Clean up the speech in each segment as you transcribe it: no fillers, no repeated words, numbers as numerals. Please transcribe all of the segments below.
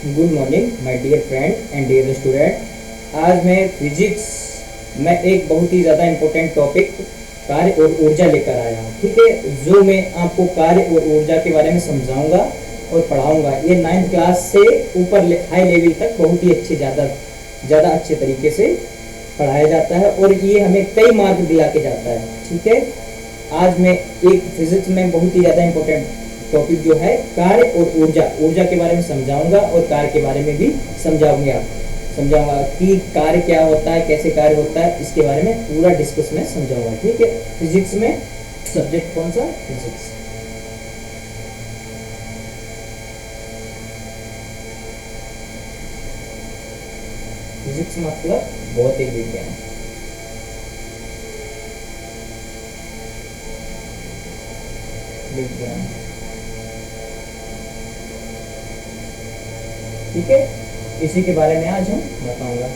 Good morning my dear friend and dear student. आज मैं physics में एक बहुत ही ज़्यादा इम्पोर्टेंट टॉपिक कार्य और ऊर्जा लेकर आया हूँ। ठीक है, जो मैं आपको कार्य और ऊर्जा के बारे में समझाऊंगा और पढ़ाऊंगा। ये 9th क्लास से ऊपर हाई लेवल तक बहुत ही ज़्यादा अच्छे तरीके से पढ़ाया जाता है और ये हमें कई मार्क दिला के जाता है। ठीक है, आज मैं एक फिजिक्स में बहुत ही ज़्यादा इम्पोर्टेंट टॉपिक जो है कार्य और ऊर्जा के बारे में समझाऊंगा और कार्य के बारे में भी समझाऊंगा कि कार्य क्या होता है, कैसे कार्य होता है, इसके बारे में पूरा डिस्कस में समझाऊंगा। ठीक है, फिजिक्स में सब्जेक्ट कौन सा? फिजिक्स। फिजिक्स मतलब भौतिक विज्ञान। ठीक है, इसी के बारे में आज हम बताऊंगा।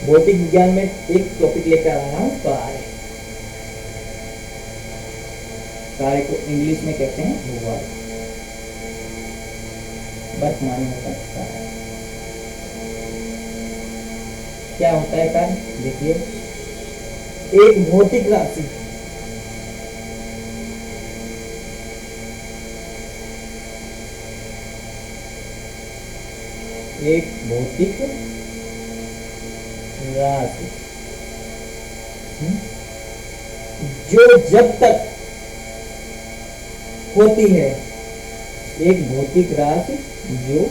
भौतिक विज्ञान में एक टॉपिक लेकर आया हूँ, कार्य को इंग्लिश में कहते हैं वर्क। वर्क माने होता है कार्य। क्या होता है कार्य? देखिए, एक भौतिक राशि जो जब तक होती है, एक भौतिक राशि जो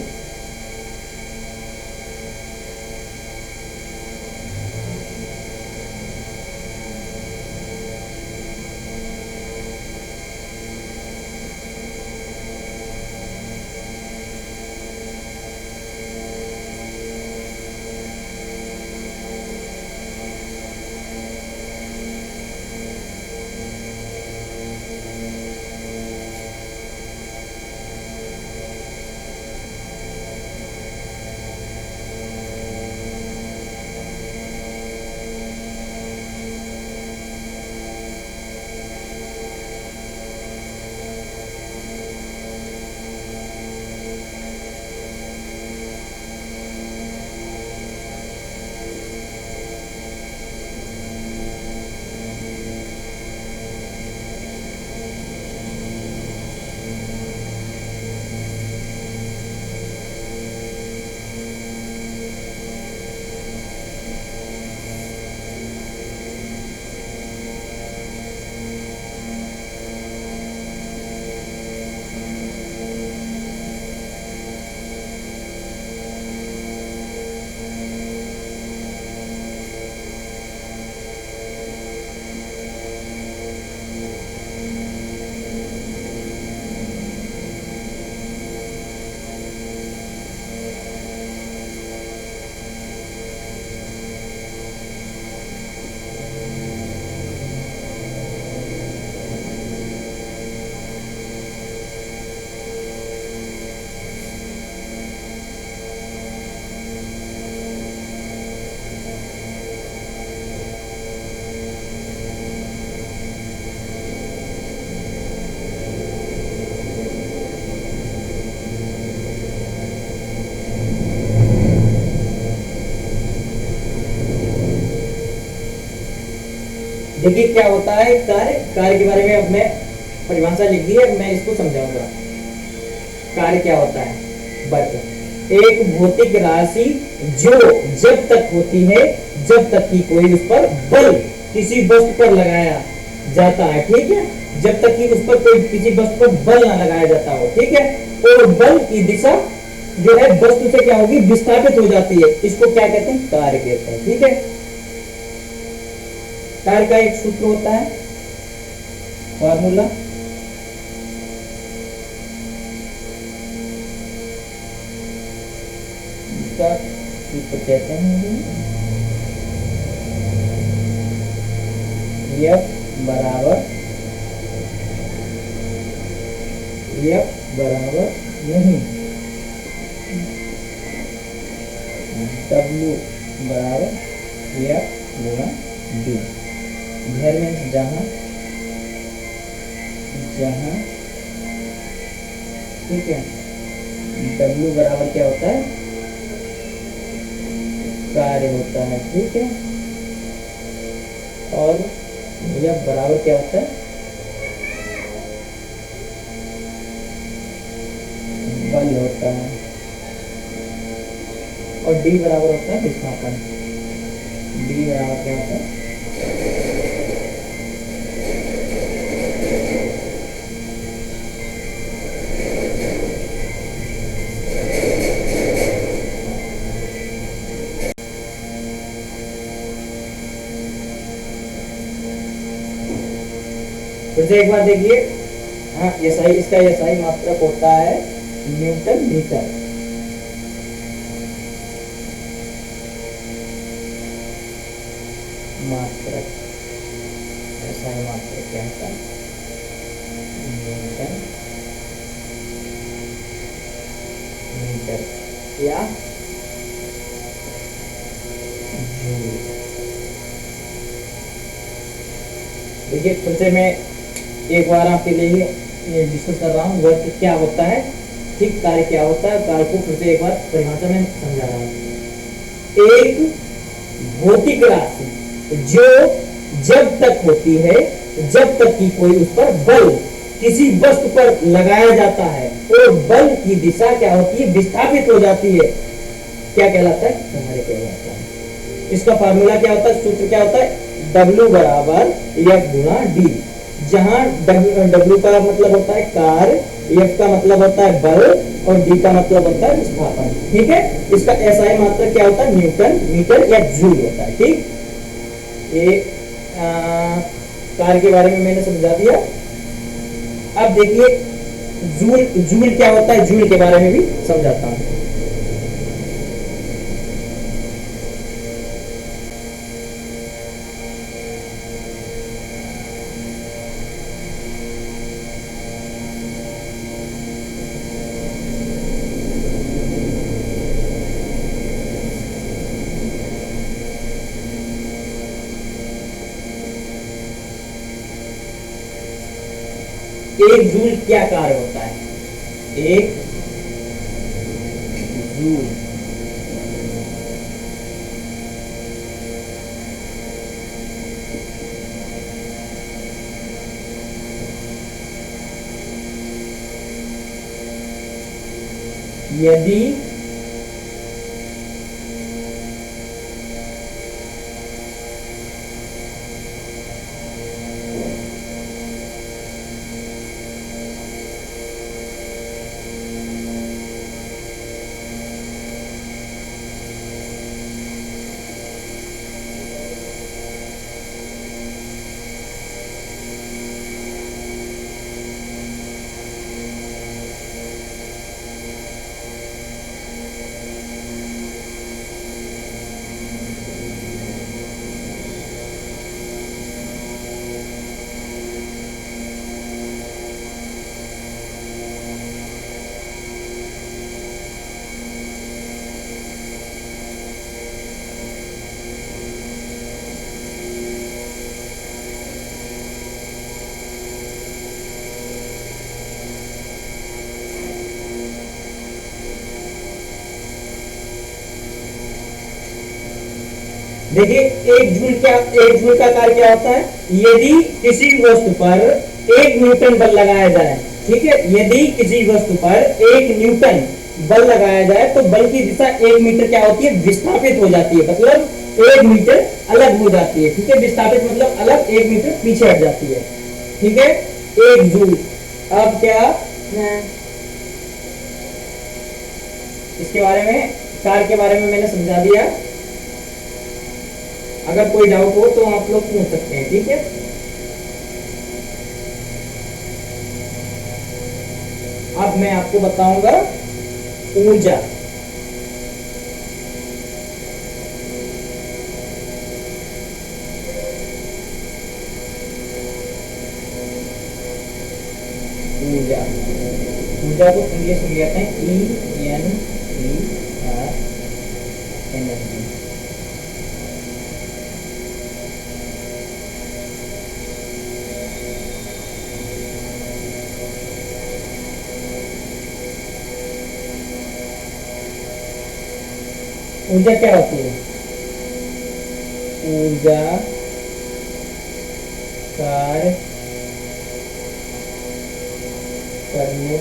देखिए क्या होता है कार्य के बारे में अब मैं परिभाषा लिख दी है, मैं इसको समझाऊंगा। कार्य क्या होता है? वर्क। एक भौतिक राशि जो जब तक होती है, जब तक कि कोई उस पर बल किसी वस्तु पर लगाया जाता है। ठीक है, जब तक कि उस पर कोई किसी वस्तु पर बल ना लगाया जाता हो। ठीक है, और बल की दिशा जो है वस्तु से क्या होगी? विस्थापित हो जाती है। इसको क्या कहते हैं? कार्य कहते हैं। ठीक है, कार्य का एक सूत्र होता है, फॉर्मूला। इसका सूत्र कहते हैं F बराबर नहीं, W बराबर F गुणा D। घर में जहाँ ठीक है, W बराबर क्या होता है? कार्य होता है, ठीक है। और यह बराबर क्या होता है, बल होता है। और डी बराबर होता है विस्थापन। डी बराबर क्या होता है, फिर से एक बार देखिए। हाँ, एसआई, इसका एसआई मात्रक होता है न्यूटन मीटर। मात्रक, एसआई मात्रक क्या होता है, न्यूटन मीटर या जूल। देखिए फिर से मैं एक बार आपके लिए ये डिस्कस कर रहा हूँ, वर्क क्या होता है, ठीक, कार्य क्या होता है, कार्य को फिर से एक बार परिभाषा में समझा रहा हूँ। एक भौतिक राशि जो जब तक होती है जब तक कि कोई उस पर बल किसी वस्तु पर लगाया जाता है और बल की दिशा क्या होती है, विस्थापित हो जाती है, क्या कहलाता है, सहारे कहलाता है। इसका फार्मूला क्या होता है, सूत्र क्या होता है, W बराबर F गुणा डी, जहां W का मतलब होता है कार्य, F का मतलब होता है बल और D का मतलब होता है विस्थापन, ठीक है। इसका SI मात्रक क्या होता है, न्यूटन मीटर या जूल होता है, ठीक। ये कार्य के बारे में मैंने समझा दिया। अब देखिए जूल, जूल क्या होता है, जूल के बारे में भी समझाता हूं। एक जूल क्या कार्य होता है, एक जूल यदि देखिए एक जूल का कार्य क्या होता है, यदि किसी वस्तु पर 1 न्यूटन बल लगाया जाए, ठीक है, यदि किसी वस्तु पर 1 न्यूटन बल लगाया जाए तो बल की दिशा 1 मीटर क्या होती है, विस्थापित हो जाती है, मतलब 1 मीटर अलग हो जाती है, ठीक है। विस्थापित मतलब अलग, 1 मीटर पीछे हट जाती है, ठीक है, 1 जूल। अब क्या इसके बारे में, कार्य के बारे में मैंने समझा दिया। अगर कोई डाउट हो तो आप लोग पूछ सकते हैं, ठीक है। अब मैं आपको बताऊंगा ऊर्जा। ऊर्जा, ऊर्जा को इंग्लिश में कहते हैं ENER, एनर्जी। ऊर्जा क्या होती है, ऊर्जा कार्य करने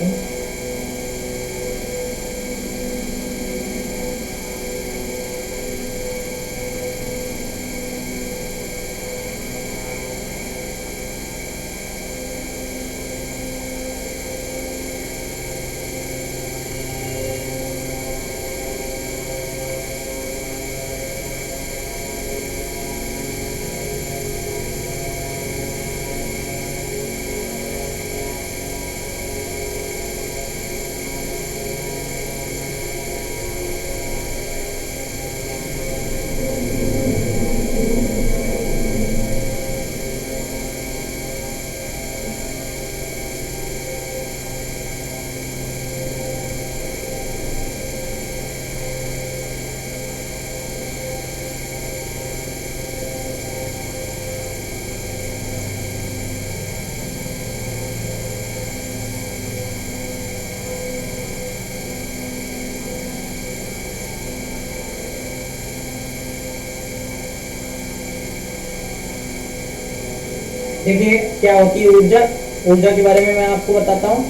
देखिए क्या होती है ऊर्जा। ऊर्जा के बारे में मैं आपको बताता हूँ।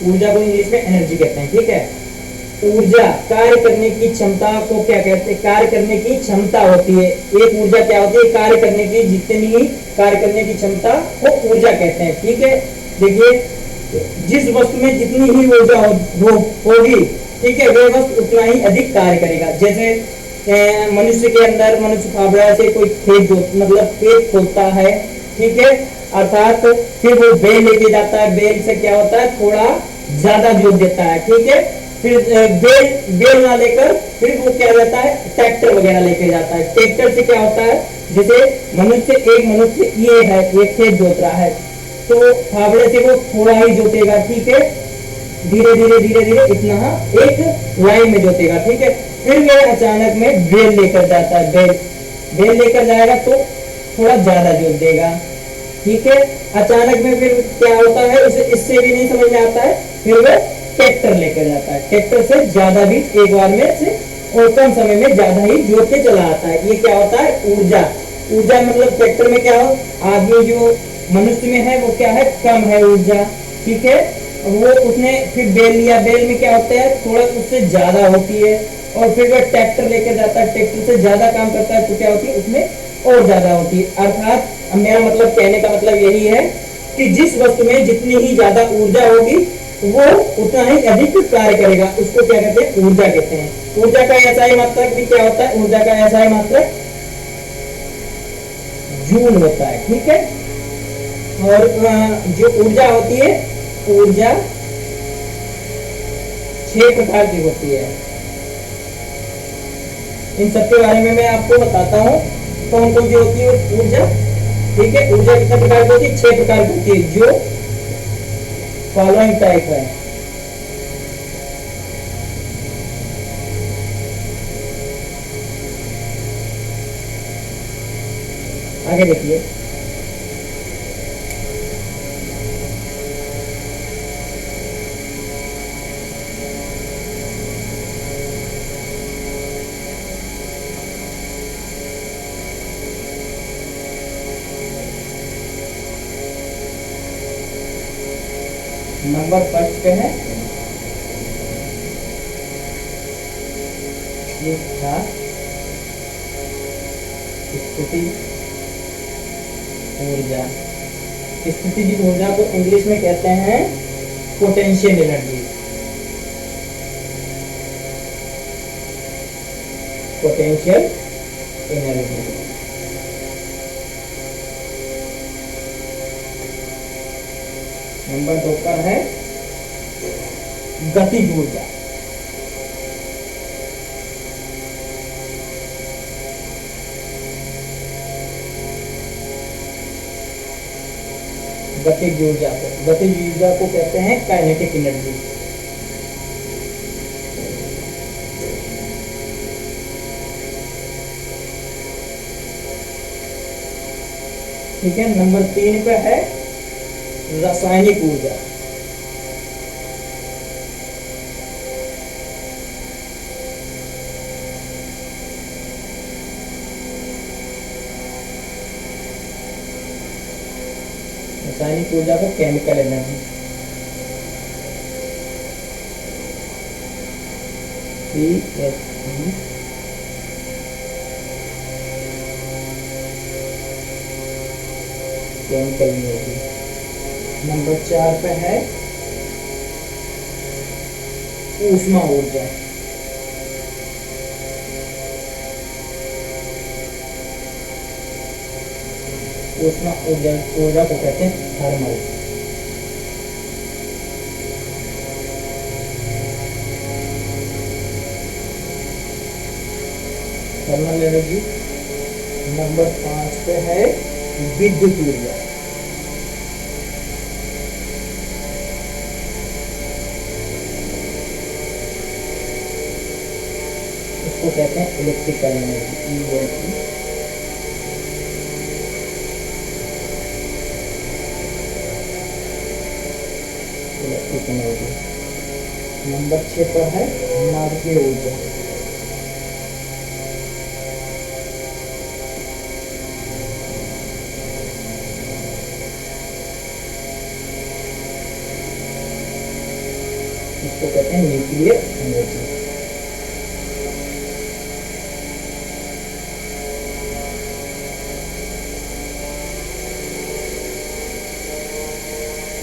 ऊर्जा को इंग्लिश में एनर्जी कहते हैं, ठीक है। ऊर्जा कार्य करने की क्षमता को क्या कहते हैं? कार्य करने की क्षमता होती है। एक ऊर्जा क्या होती है? कार्य करने की, जितनी ही कार्य करने की क्षमता को ऊर्जा कहते हैं, ठीक है। देखिए जिस वस्तु में जितनी ही ऊर्जा होगी, ठीक है, वह वस्तु उतना ही अधिक कार्य करेगा। जैसे मनुष्य के अंदर, मनुष्य फावड़ा से कोई खेत मतलब खेत खोदता है, ठीक है, अर्थात फिर वो बेल लेके जाता है। बेल से क्या होता है? थोड़ा ज्यादा जोत देता है, ठीक है। फिर बेल ना लेकर फिर वो क्या रहता है? ट्रैक्टर वगैरह लेके जाता है। ट्रैक्टर से क्या होता है? जैसे एक मनुष्य ये है, ये खेत जोत रहा है, तो फावड़े से वो थोड़ा ही जोतेगा, ठीक है, धीरे धीरे धीरे धीरे इतना एक लाइन में जोतेगा, ठीक है। फिर वह अचानक में बेल लेकर जाता है। बेल लेकर जाएगा तो थोड़ा ज्यादा जोत देगा, ठीक है। अचानक में फिर क्या होता है? उसे इससे भी नहीं समझ में आता है, फिर वह ट्रैक्टर लेकर जाता है। ट्रैक्टर से ज्यादा भी एक बार में से और कम समय में ज्यादा ही जोत के चला आता है। ये क्या होता है? ऊर्जा। ऊर्जा मतलब ट्रैक्टर में क्या हो, आदमी जो मनुष्य में है वो क्या है? कम है ऊर्जा, ठीक है। वो उसने फिर बेल लिया, बेल में क्या होता है? थोड़ा उससे ज्यादा होती है, और फिर वह ट्रैक्टर लेकर जाता है, ट्रैक्टर से ज्यादा काम करता है, तो क्या होती है? उसमें और ज्यादा होती है। अर्थात मेरा मतलब कहने का मतलब यही है कि जिस वस्तु में जितनी ही ज्यादा ऊर्जा होगी वो उतना ही अधिक कार्य करेगा। उसको क्या कहते हैं? ऊर्जा कहते हैं। ऊर्जा का एसआई मात्रक भी क्या होता है? ऊर्जा का एसआई मात्रक जूल होता है, ठीक है। और जो ऊर्जा होती है, ऊर्जा 6 प्रकार की होती है। इन सबके बारे में मैं आपको बताता हूँ कौन कौन सी होती है ऊर्जा, ठीक है। ऊर्जा कितने प्रकार की होती है? 6 प्रकार की होती है, जो फॉलोइंग टाइप है। आगे देखिए, नंबर फर्स्ट पे है, ये था स्थिति ऊर्जा। स्थितिज ऊर्जा को इंग्लिश में कहते हैं potential energy. Potential energy. Number 2 पर है गतिज ऊर्जा। गतिज ऊर्जा को कहते हैं काइनेटिक एनर्जी। ठीक है। नंबर 3 पे है रासायनिक ऊर्जा। रासायनिक ऊर्जा को chemical energy, CHE chemical energy. Number 4 पे है ऊष्मा ऊर्जा, ऊष्मा ऊर्जा ऊर्जा को कहते हैं थर्मल। Thermal energy. नंबर 5 पे है विद्युत ऊर्जा, इसको कहते हैं electrical energy, electric energy. Number 6 पर है नाभिकीय ऊर्जा, इसको कहते हैं न्यूक्लियर एनर्जी।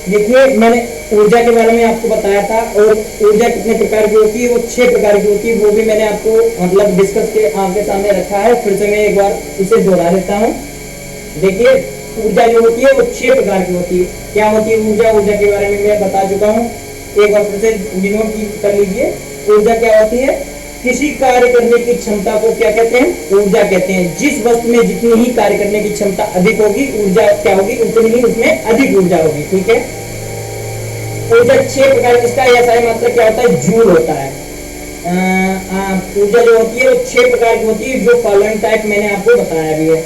देखिए मैंने ऊर्जा के बारे में आपको बताया था, और ऊर्जा कितने प्रकार की होती है, वो 6 प्रकार की होती है, वो भी मैंने आपको मतलब डिस्कस के आपके सामने रखा है। फिर से मैं एक बार इसे दोहरा देता हूँ। देखिए ऊर्जा जो होती है वो 6 प्रकार की होती है। क्या होती है ऊर्जा? ऊर्जा के बारे में मैं बता चुका हूँ, एक बार फिर से नोट कर लीजिए। ऊर्जा क्या होती है? किसी कार्य करने की क्षमता को क्या कहते हैं? ऊर्जा कहते हैं। जिस वस्तु में जितनी ही कार्य करने की क्षमता अधिक होगी, ऊर्जा क्या होगी? उतनी ही उसमें अधिक ऊर्जा होगी। ठीक है। ऊर्जा 6 प्रकार, इसका SI मात्रा क्या होता है? जूल होता है। ऊर्जा जो होती है वो 6 प्रकार की होती है, जो फॉलोइंग टाइप मैंने आपको बताया भी है।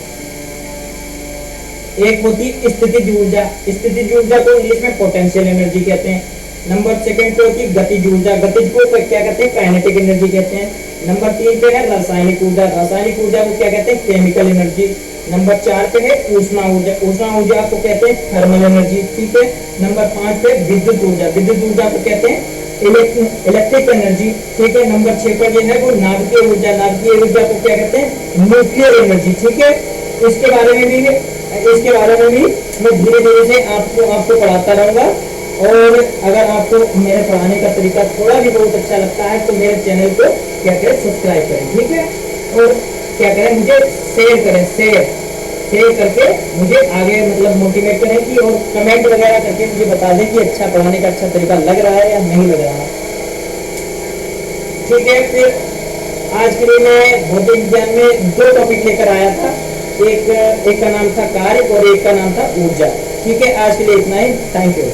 एक होती है स्थितिज ऊर्जा, स्थितिज ऊर्जा को इंग्लिश में पोटेंशियल एनर्जी कहते हैं। नंबर 2 पे होती है गतिज ऊर्जा, गतिज को क्या कहते हैं? काइनेटिक एनर्जी कहते हैं। नंबर 3 पे है रासायनिक ऊर्जा, रासायनिक ऊर्जा को क्या कहते हैं? Chemical energy. नंबर 4 पे है ऊष्मा ऊर्जा, ऊष्मा ऊर्जा को कहते हैं थर्मल एनर्जी। ठीक है। नंबर 5 पे विद्युत ऊर्जा, विद्युत ऊर्जा को कहते हैं इलेक्ट्रिक एनर्जी। ठीक है। नंबर 6 पर ये है वो नाभिकीय ऊर्जा, नाभिकीय ऊर्जा को क्या कहते हैं? Nuclear energy. ठीक है। इसके बारे में भी मैं धीरे धीरे से आपको पढ़ाता रहूंगा। और अगर आपको मेरे पढ़ाने का तरीका थोड़ा भी बहुत अच्छा लगता है तो मेरे चैनल को क्या करें? सब्सक्राइब करें। ठीक है। और क्या करें? मुझे शेयर करें, शेयर करके मुझे आगे मतलब मोटिवेट करें कि, और कमेंट वगैरह करके मुझे बता दें कि अच्छा पढ़ाने का अच्छा तरीका लग रहा है या नहीं लग रहा है। ठीक है। फिर आज के लिए मैं भौतिक विज्ञान में 2 टॉपिक लेकर आया था। एक का नाम था कार्य और एक का नाम था ऊर्जा। ठीक है। आज के लिए इतना ही। Thank you.